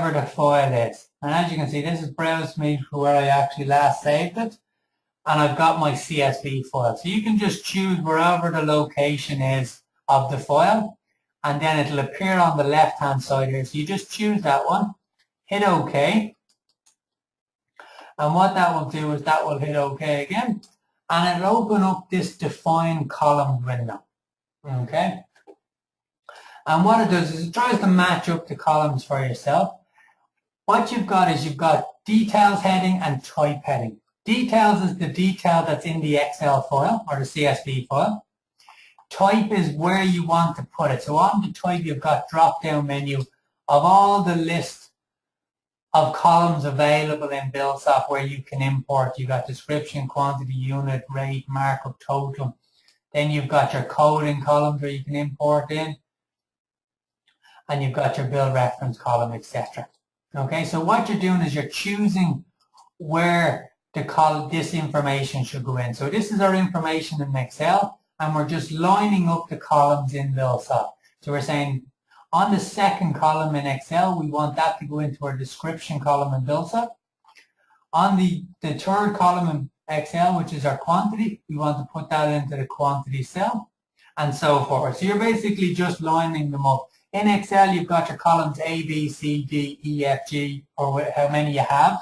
wherever the file is. And as you can see, this is browse me for where I actually last saved it. And I've got my CSV file. So you can just choose wherever the location is of the file, and then it'll appear on the left hand side here. So you just choose that one, hit OK, and what that will do is that will hit OK again, and it'll open up this define column window. Okay, and what it does is it tries to match up the columns for yourself. What you've got is you've got details heading and type heading. Details is the detail that's in the Excel file or the CSV file. Type is where you want to put it. So on the type, you've got drop-down menu of all the list of columns available in Buildsoft where you can import. You've got description, quantity, unit, rate, markup, total. Then you've got your coding columns where you can import in. And you've got your bill reference column, etc. Okay, so what you're doing is you're choosing where this information should go in. So this is our information in Excel, and we're just lining up the columns in Buildsoft. So we're saying on the second column in Excel, we want that to go into our description column in Buildsoft. On the third column in Excel, which is our quantity, we want to put that into the quantity cell, and so forth. So you're basically just lining them up. In Excel, you've got your columns A, B, C, D, E, F, G, or how many you have.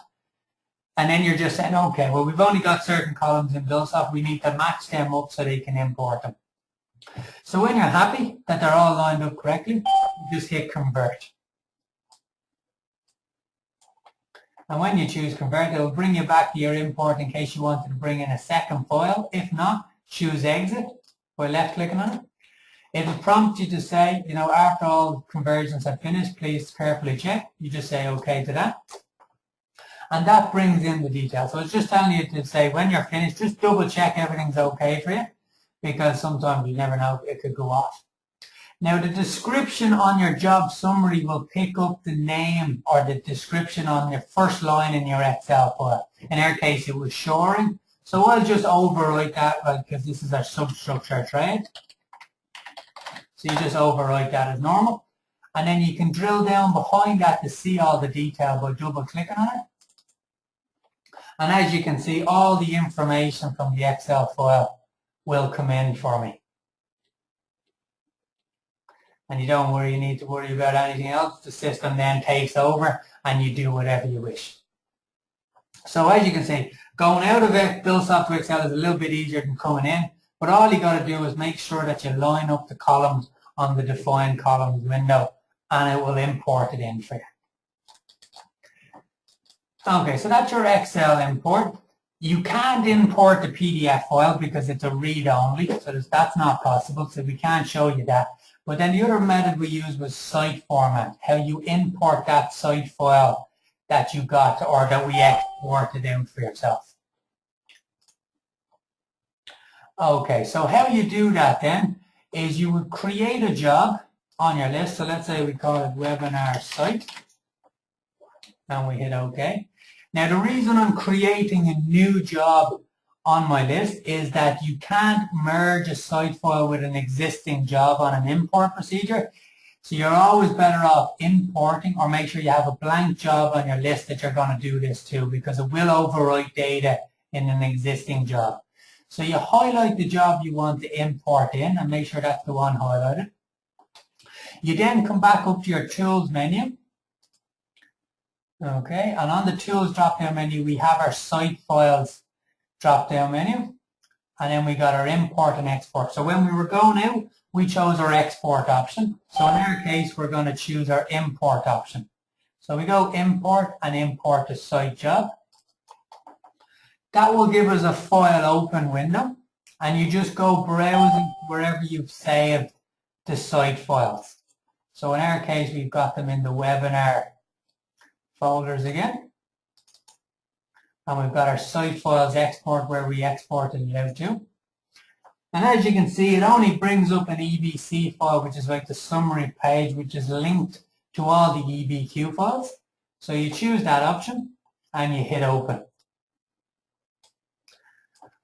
And then you're just saying, okay, well, we've only got certain columns in Buildsoft. We need to match them up so they can import them. So when you're happy that they're all lined up correctly, you just hit convert. And when you choose convert, it'll bring you back to your import in case you wanted to bring in a second file. If not, choose exit by left clicking on it. It'll prompt you to say, you know, after all conversions are finished, please carefully check. You just say okay to that. And that brings in the details. So it's just telling you to say when you're finished, just double check everything's okay for you, because sometimes you never know, it could go off. Now the description on your job summary will pick up the name or the description on the first line in your Excel file. In our case it was shoring. So I'll just overwrite that, right, because this is our substructure trade. So you just overwrite that as normal. And then you can drill down behind that to see all the detail by double clicking on it. And as you can see, all the information from the Excel file will come in for me. And you don't worry, you need to worry about anything else. The system then takes over and you do whatever you wish. So as you can see, going out of it, Buildsoft to Excel is a little bit easier than coming in. But all you got to do is make sure that you line up the columns on the define columns window, and it will import it in for you. Okay, so that's your Excel import. You can't import the PDF file because it's a read-only, so that's not possible, so we can't show you that. But then the other method we used was site format, how you import that site file that you got or that we exported in for yourself. Okay, so how you do that then is you would create a job on your list. So let's say we call it webinar site, and we hit OK. Now the reason I'm creating a new job on my list is that you can't merge a site file with an existing job on an import procedure. So you're always better off importing, or make sure you have a blank job on your list that you're going to do this to, because it will overwrite data in an existing job. So you highlight the job you want to import in and make sure that's the one highlighted. You then come back up to your Tools menu. Okay, and on the Tools drop-down menu, we have our Site Files drop-down menu, and then we got our Import and Export. So when we were going out, we chose our Export option. So in our case, we're going to choose our Import option. So we go Import and import the site job. That will give us a file open window, and you just go browsing wherever you've saved the site files. So in our case, we've got them in the webinar folders again. And we've got our site files export where we exported it out to. And as you can see, it only brings up an EBC file, which is like the summary page, which is linked to all the EBQ files. So you choose that option and you hit open.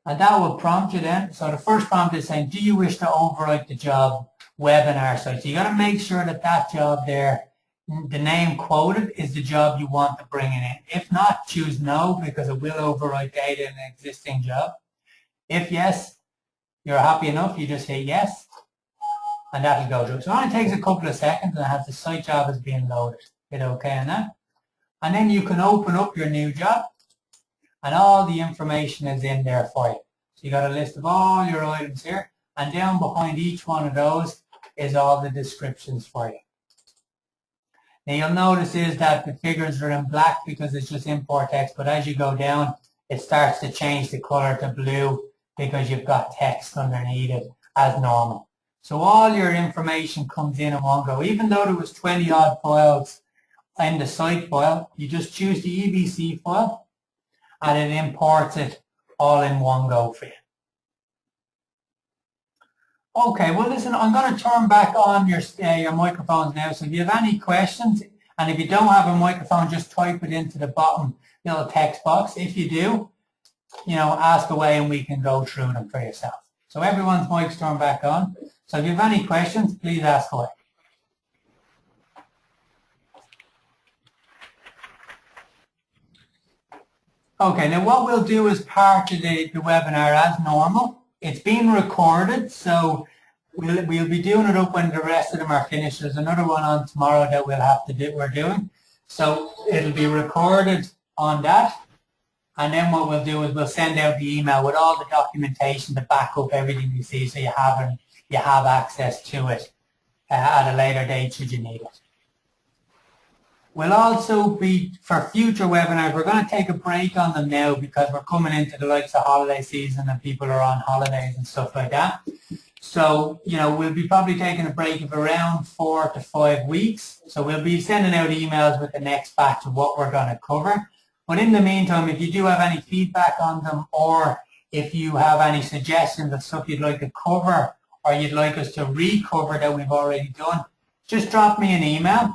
And that will prompt you then. So the first prompt is saying, do you wish to overwrite the job webinar site? So you got to make sure that that job there the name quoted is the job you want to bring in. If not, choose no, because it will overwrite data in an existing job. If yes, you're happy enough, you just hit yes, and that'll go through. So it only takes a couple of seconds, and it has the site job is being loaded. Hit OK on that. And then you can open up your new job, and all the information is in there for you. So you got a list of all your items here, and down behind each one of those is all the descriptions for you. Now you'll notice is that the figures are in black because it's just import text, but as you go down, it starts to change the color to blue because you've got text underneath it as normal. So all your information comes in one go. Even though there was 20 odd files in the site file, you just choose the EBC file and it imports it all in one go for you. Okay, well listen, I'm going to turn back on your microphones now, so if you have any questions, and if you don't have a microphone, just type it into the bottom little text box. If you do, ask away and we can go through them for yourself. So everyone's mic's turned back on. So if you have any questions, please ask away. Okay, now what we'll do as part of the webinar as normal, it's being recorded, so we'll be doing it up when the rest of them are finished. There's another one on tomorrow that we're doing. So it'll be recorded on that, and then what we'll do is we'll send out the email with all the documentation to back up everything you see, so you have access to it at a later date should you need it. We'll also be, for future webinars, we're going to take a break on them now because we're coming into the likes of holiday season and people are on holidays and stuff like that. So, we'll be probably taking a break of around 4 to 5 weeks. So we'll be sending out emails with the next batch of what we're going to cover. But in the meantime, if you do have any feedback on them, or if you have any suggestions of stuff you'd like to cover or you'd like us to recover that we've already done, just drop me an email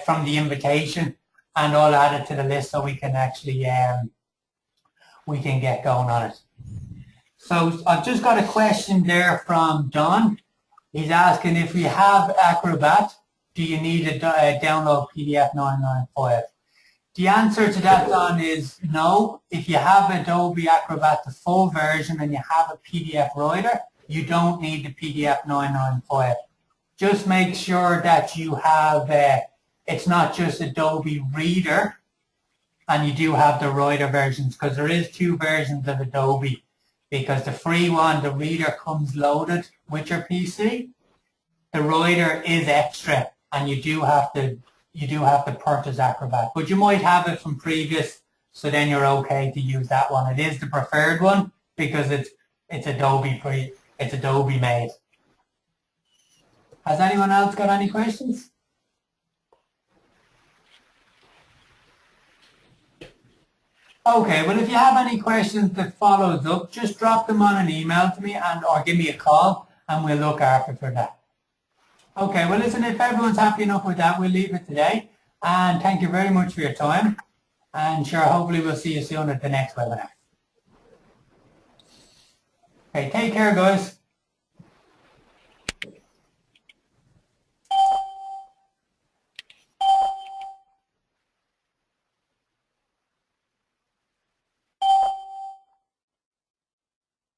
from the invitation and I'll add it to the list so we can actually we can get going on it. So I've just got a question there from Don. He's asking if we have Acrobat, do you need to download PDF 995? The answer to that, Don, is no. If you have Adobe Acrobat, the full version, and you have a PDF writer, you don't need the PDF 995. Just make sure that you have, it's not just Adobe Reader, and you do have the writer versions, because there is 2 versions of Adobe, because the free one, the Reader, comes loaded with your PC. The writer is extra, and you do have to purchase Acrobat, but you might have it from previous, so then you're okay to use that one. It is the preferred one because it's Adobe free, it's Adobe made. Has anyone else got any questions? Okay, well if you have any questions that follows up, just drop them on an email to me or give me a call and we'll look after for that. Okay, well listen, if everyone's happy enough with that, we'll leave it today. And thank you very much for your time. And sure, hopefully we'll see you soon at the next webinar. Okay, take care guys.